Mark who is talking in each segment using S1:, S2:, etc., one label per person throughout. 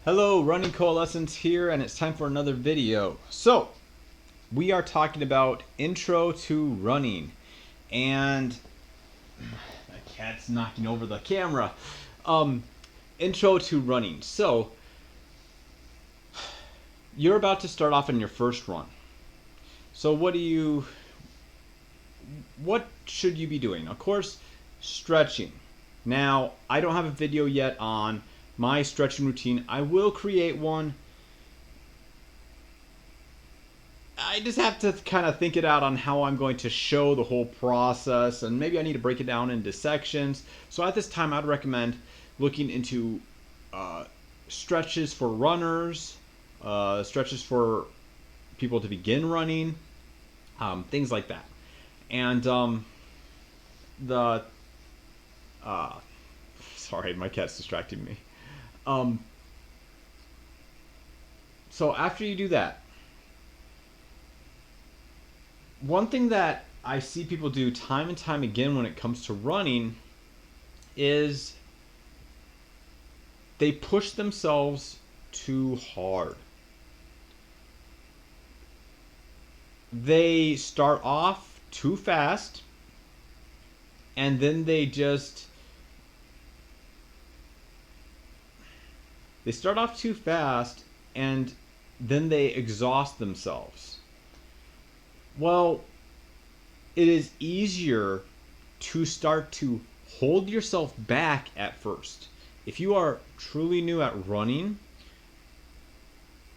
S1: Hello, Running Coalescence here, and it's time for another video. So, we are talking about intro to running, and my cat's knocking over the camera. Intro to running. So, you're about to start off in your first run. So, what should you be doing? Of course, stretching. Now, I don't have a video yet on my stretching routine. I will create one. I just have to kind of think it out on how I'm going to show the whole process, and maybe I need to break it down into sections. So at this time, I'd recommend looking into stretches for runners, stretches for people to begin running, things like that. And the sorry, my cat's distracting me. So after you do that, one thing that I see people do time and time again when it comes to running is they push themselves too hard. They start off too fast, and then they start off too fast, and then they exhaust themselves. Well, it is easier to start to hold yourself back at first. If you are truly new at running,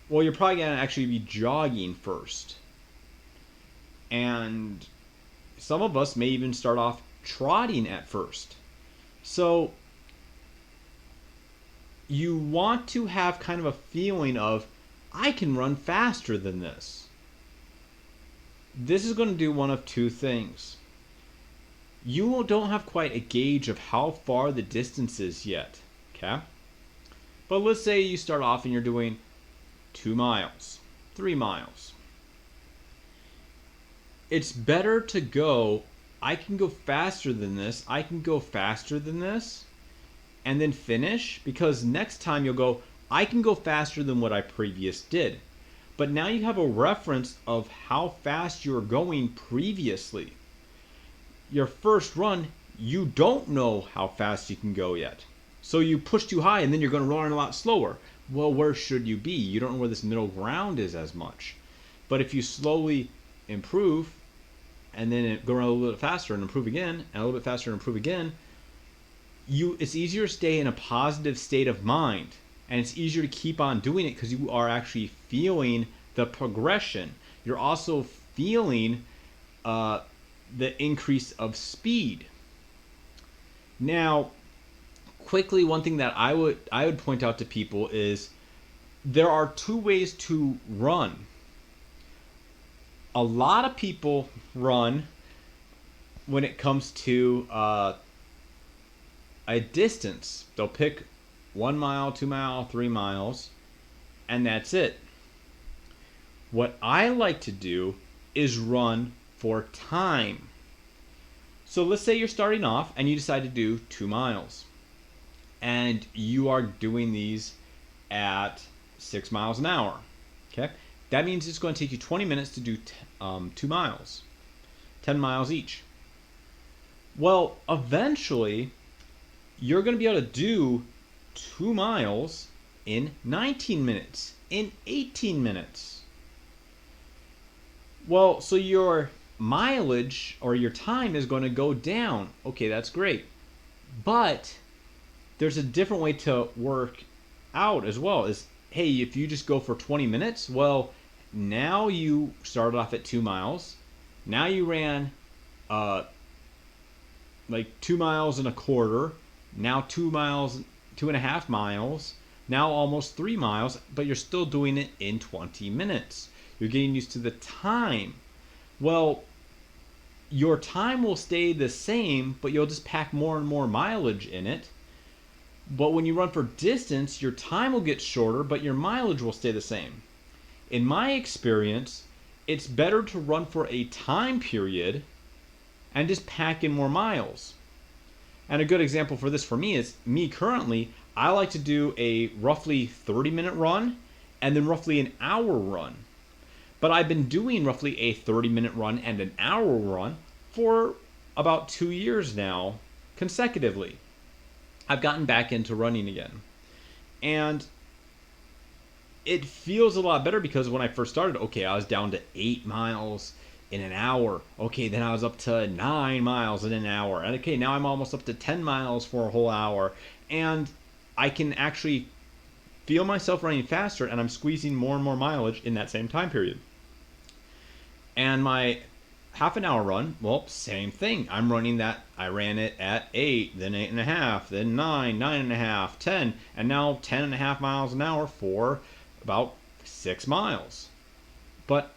S1: well, you're probably going to actually be jogging first. And some of us may even start off trotting at first. So you want to have kind of a feeling of, I can run faster than this. This is going to do one of two things. You don't have quite a gauge of how far the distance is yet, okay? But let's say you start off and you're doing 2 miles, 3 miles. It's better to go, I can go faster than this, I can go faster than this, and then finish, because next time you'll go, I can go faster than what I previous did. But now you have a reference of how fast you were going previously. Your first run, you don't know how fast you can go yet. So you push too high and then you're going to run a lot slower. Well, where should you be? You don't know where this middle ground is as much. But if you slowly improve and then go around a little bit faster and improve again, and a little bit faster and improve again, it's easier to stay in a positive state of mind. And it's easier to keep on doing it because you are actually feeling the progression. You're also feeling the increase of speed. Now, quickly, one thing that I would point out to people is there are two ways to run. A lot of people run when it comes to a distance. They'll pick 1 mile, 2 mile, 3 miles, and that's it. What I like to do is run for time. So let's say you're starting off and you decide to do 2 miles. And you are doing these at 6 miles an hour. Okay? That means it's going to take you 20 minutes to do 2 miles. 10 miles each. Well, eventually, you're going to be able to do 2 miles in 19 minutes, in 18 minutes. Well, so your mileage or your time is going to go down. Okay, that's great. But there's a different way to work out as well. Is, hey, if you just go for 20 minutes, well, now you started off at 2 miles. Now you ran like 2 miles and a quarter. Now 2 miles, 2.5 miles, now almost 3 miles, but you're still doing it in 20 minutes. You're getting used to the time. Well, your time will stay the same, but you'll just pack more and more mileage in it. But when you run for distance, your time will get shorter, but your mileage will stay the same. In my experience, it's better to run for a time period and just pack in more miles. And a good example for this for me is me currently, I like to do a roughly 30-minute run and then roughly an hour run. But I've been doing roughly a 30-minute run and an hour run for about 2 years now, consecutively. I've gotten back into running again. And it feels a lot better because when I first started, okay, I was down to 8 miles in an hour. Okay, then I was up to 9 miles in an hour. And okay, now I'm almost up to 10 miles for a whole hour. And I can actually feel myself running faster, and I'm squeezing more and more mileage in that same time period. And my half an hour run, well, same thing. I'm running that. I ran it at 8, then 8.5, then 9, 9.5, 10, and now 10.5 miles an hour for about 6 miles. But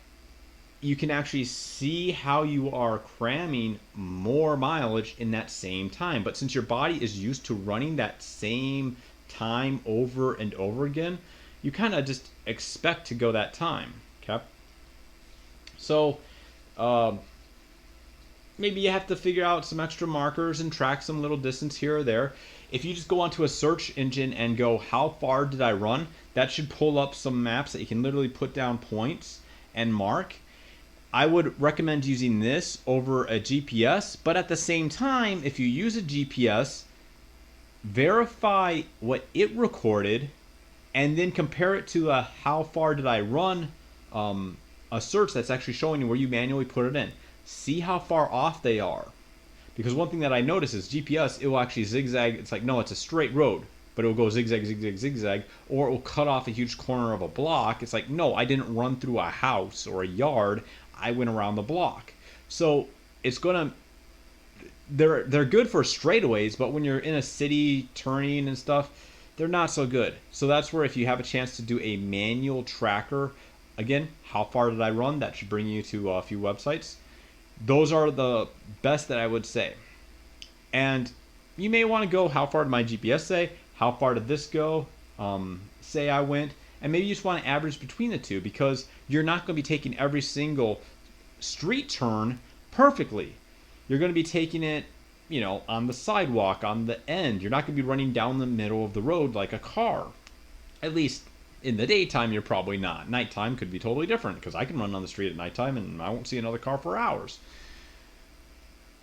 S1: you can actually see how you are cramming more mileage in that same time. But since your body is used to running that same time over and over again, you kind of just expect to go that time. Okay? So maybe you have to figure out some extra markers and track some little distance here or there. If you just go onto a search engine and go, how far did I run? That should pull up some maps that you can literally put down points and mark. I would recommend using this over a GPS, but at the same time, if you use a GPS, verify what it recorded and then compare it to a how far did I run a search that's actually showing you where you manually put it in. See how far off they are. Because one thing that I notice is GPS, it will actually zigzag. It's like, no, it's a straight road, but it will go zigzag, zigzag, zigzag, or it will cut off a huge corner of a block. It's like, no, I didn't run through a house or a yard. I went around the block. So it's going to, they're good for straightaways, but when you're in a city turning and stuff, they're not so good. So that's where if you have a chance to do a manual tracker, again, how far did I run? That should bring you to a few websites. Those are the best that I would say. And you may want to go, how far did my GPS say? How far did this go? Say I went. And maybe you just want to average between the two, because you're not going to be taking every single street turn perfectly. You're going to be taking it, on the sidewalk, on the end. You're not going to be running down the middle of the road like a car. At least in the daytime, you're probably not. Nighttime could be totally different, because I can run on the street at nighttime and I won't see another car for hours.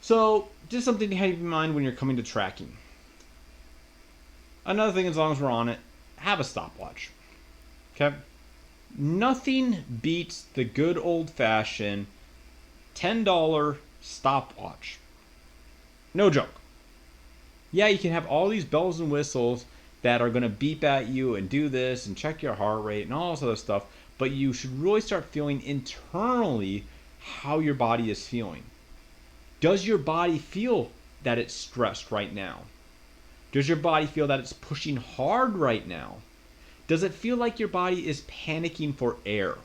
S1: So just something to have in mind when you're coming to tracking. Another thing, as long as we're on it, have a stopwatch. Okay? Nothing beats the good old-fashioned $10 stopwatch. No joke. Yeah, you can have all these bells and whistles that are going to beep at you and do this and check your heart rate and all this other stuff, but you should really start feeling internally how your body is feeling. Does your body feel that it's stressed right now? Does your body feel that it's pushing hard right now? Does it feel like your body is panicking for air?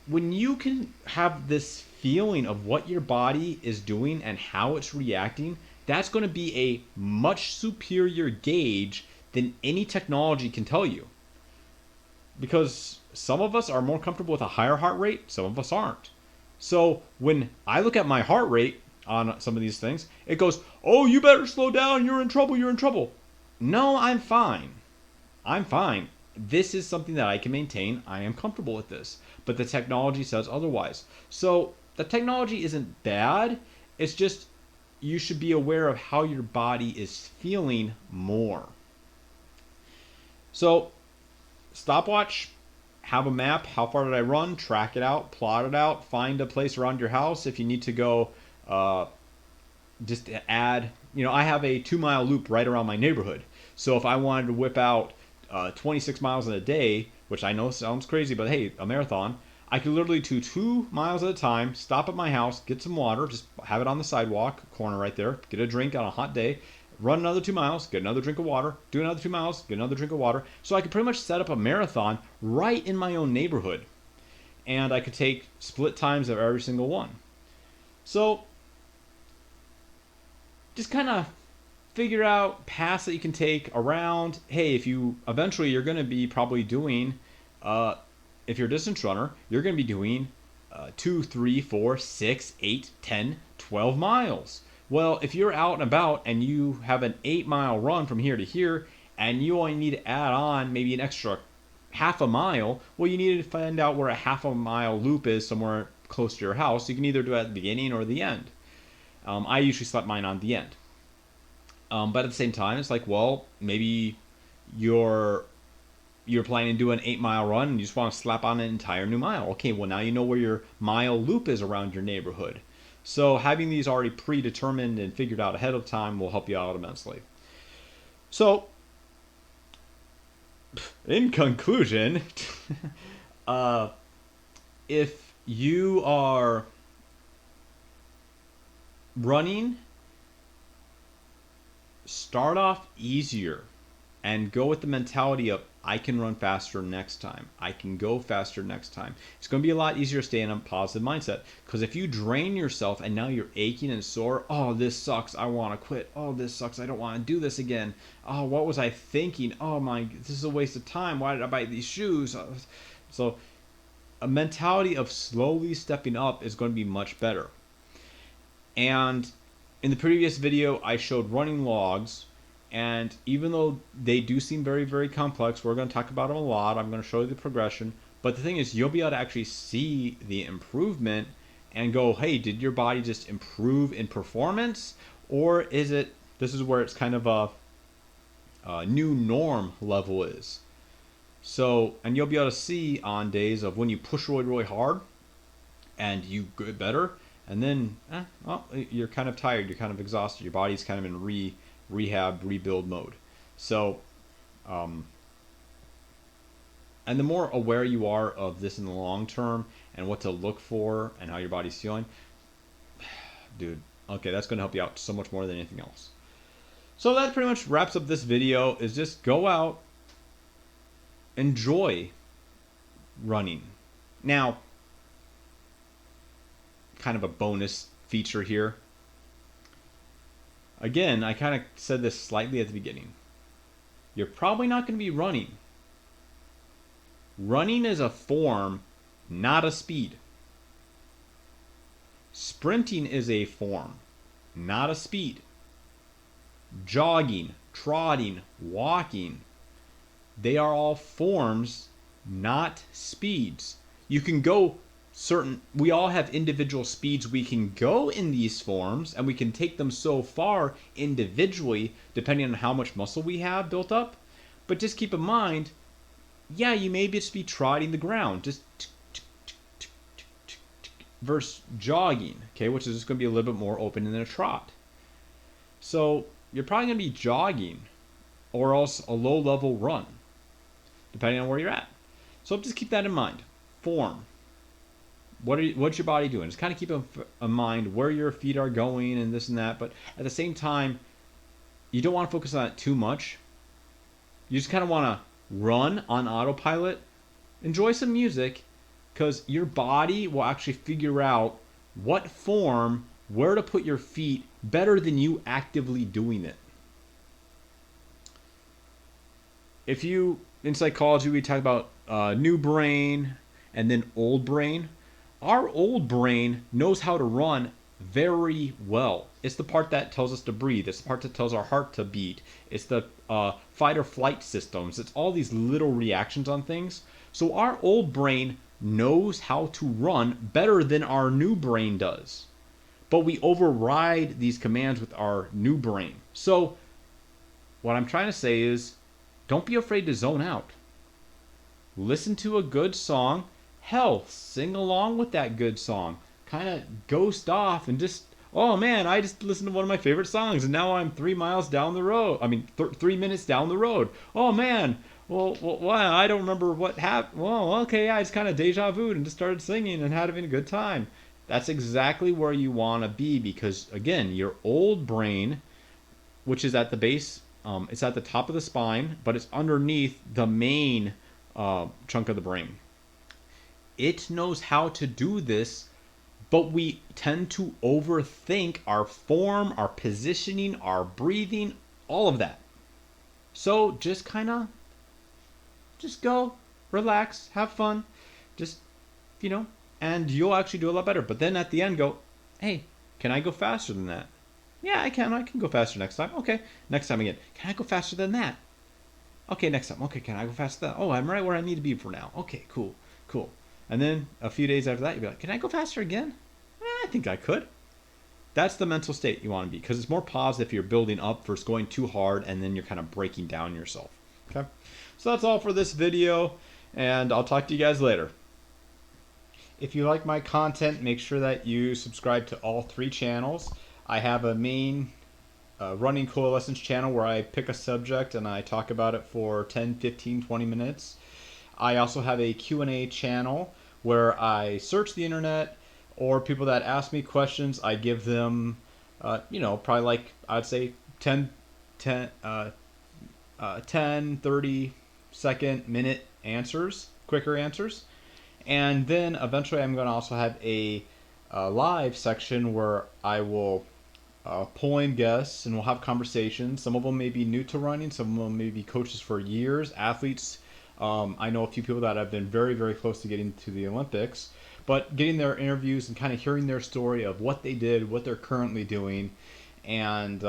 S1: When you can have this feeling of what your body is doing and how it's reacting, that's going to be a much superior gauge than any technology can tell you. Because some of us are more comfortable with a higher heart rate, some of us aren't. So when I look at my heart rate on some of these things, it goes, oh, you better slow down, you're in trouble, you're in trouble. No, I'm fine. I'm fine. This is something that I can maintain. I am comfortable with this. But the technology says otherwise. So the technology isn't bad. It's just you should be aware of how your body is feeling more. So stopwatch, have a map. How far did I run? Track it out, plot it out, find a place around your house. If you need to go just add, I have a 2-mile loop right around my neighborhood. So if I wanted to whip out 26 miles in a day, which I know sounds crazy, but hey, a marathon, I could literally do 2 miles at a time, stop at my house, get some water, just have it on the sidewalk, corner right there, get a drink on a hot day, run another 2 miles, get another drink of water, do another 2 miles, get another drink of water. So I could pretty much set up a marathon right in my own neighborhood. And I could take split times of every single one. So just kind of figure out paths that you can take around. Hey, if you eventually you're going to be probably doing, if you're a distance runner, you're going to be doing 2, 3, 4, 6, 8, 10, 12 miles. Well, if you're out and about and you have an 8 mile run from here to here, and you only need to add on maybe an extra half a mile, well, you need to find out where a half a mile loop is somewhere close to your house. You can either do it at the beginning or the end. I usually slap mine on the end. But at the same time, it's like, well, maybe you're you're planning to do an 8 mile run and you just want to slap on an entire new mile. Okay, well, now you know where your mile loop is around your neighborhood. So having these already predetermined and figured out ahead of time will help you out immensely. So, in conclusion, if you are running, start off easier and go with the mentality of I can run faster next time. I can go faster next time. It's going to be a lot easier to stay in a positive mindset, because if you drain yourself and now you're aching and sore, oh, this sucks, I want to quit. Oh, this sucks, I don't want to do this again. Oh, what was I thinking? Oh my, this is a waste of time. Why did I buy these shoes? So a mentality of slowly stepping up is going to be much better. And in the previous video, I showed running logs. And even though they do seem very, very complex, we're going to talk about them a lot. I'm going to show you the progression. But the thing is, you'll be able to actually see the improvement and go, hey, did your body just improve in performance? Or is it, this is where it's kind of a new norm level is. So, and you'll be able to see on days of when you push really, really hard and you get better. And then, well, you're kind of tired, you're kind of exhausted. Your body's kind of in rehab, rebuild mode. So, and the more aware you are of this in the long term and what to look for and how your body's feeling, dude, okay, that's going to help you out so much more than anything else. So that pretty much wraps up this video. Is just go out, enjoy running. Now, kind of a bonus feature here. Again, I kind of said this slightly at the beginning. You're probably not going to be running. Running is a form, not a speed. Sprinting is a form, not a speed. Jogging, trotting, walking, they are all forms, not speeds. You can go we all have individual speeds we can go in these forms, and we can take them so far individually depending on how much muscle we have built up. But just keep in mind, yeah, you may just be trotting the ground, just versus jogging, okay, which is just going to be a little bit more open than a trot. So you're probably going to be jogging or else a low level run, depending on where you're at. So just keep that in mind. Form. What's your body doing? Just kind of keep in mind where your feet are going and this and that. But at the same time, you don't want to focus on it too much. You just kind of want to run on autopilot. Enjoy some music, because your body will actually figure out what form, where to put your feet better than you actively doing it. If you, in psychology, we talk about new brain and then old brain. Our old brain knows how to run very well. It's the part that tells us to breathe. It's the part that tells our heart to beat. It's the fight or flight systems. It's all these little reactions on things. So our old brain knows how to run better than our new brain does. But we override these commands with our new brain. So what I'm trying to say is, don't be afraid to zone out. Listen to a good song. Hell, sing along with that good song. Kind of ghost off and just, oh man, I just listened to one of my favorite songs and now I'm 3 miles down the road. 3 minutes down the road. Oh man, well, I don't remember what happened. Well, okay, I just kind of deja vu and just started singing and having a good time. That's exactly where you want to be, because again, your old brain, which is at the base, it's at the top of the spine, but it's underneath the main chunk of the brain. It knows how to do this, but we tend to overthink our form, our positioning, our breathing, all of that. So just go, relax, have fun, just, and you'll actually do a lot better. But then at the end go, hey, can I go faster than that? Yeah, I can go faster next time. Okay, next time again. Can I go faster than that? Okay, next time. Okay, can I go faster than that? Oh, I'm right where I need to be for now. Okay, cool, cool. And then a few days after that, you'll be like, can I go faster again? I think I could. That's the mental state you want to be, because it's more positive if you're building up versus going too hard and then you're kind of breaking down yourself. Okay, so that's all for this video, and I'll talk to you guys later. If you like my content, make sure that you subscribe to all 3 channels. I have a main running coalescence channel where I pick a subject and I talk about it for 10, 15, 20 minutes. I also have a Q&A channel where I search the internet, or people that ask me questions, I give them, probably like, I'd say 10, 30 second, minute answers, quicker answers. And then eventually I'm going to also have a live section where I will pull in guests and we'll have conversations. Some of them may be new to running, some of them may be coaches for years, athletes. I know a few people that have been very, very close to getting to the Olympics, but getting their interviews and kind of hearing their story of what they did, what they're currently doing. And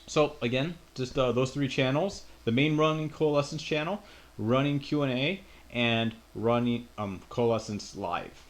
S1: so again, just those 3 channels: the main running coalescence channel, running Q&A, and running coalescence live.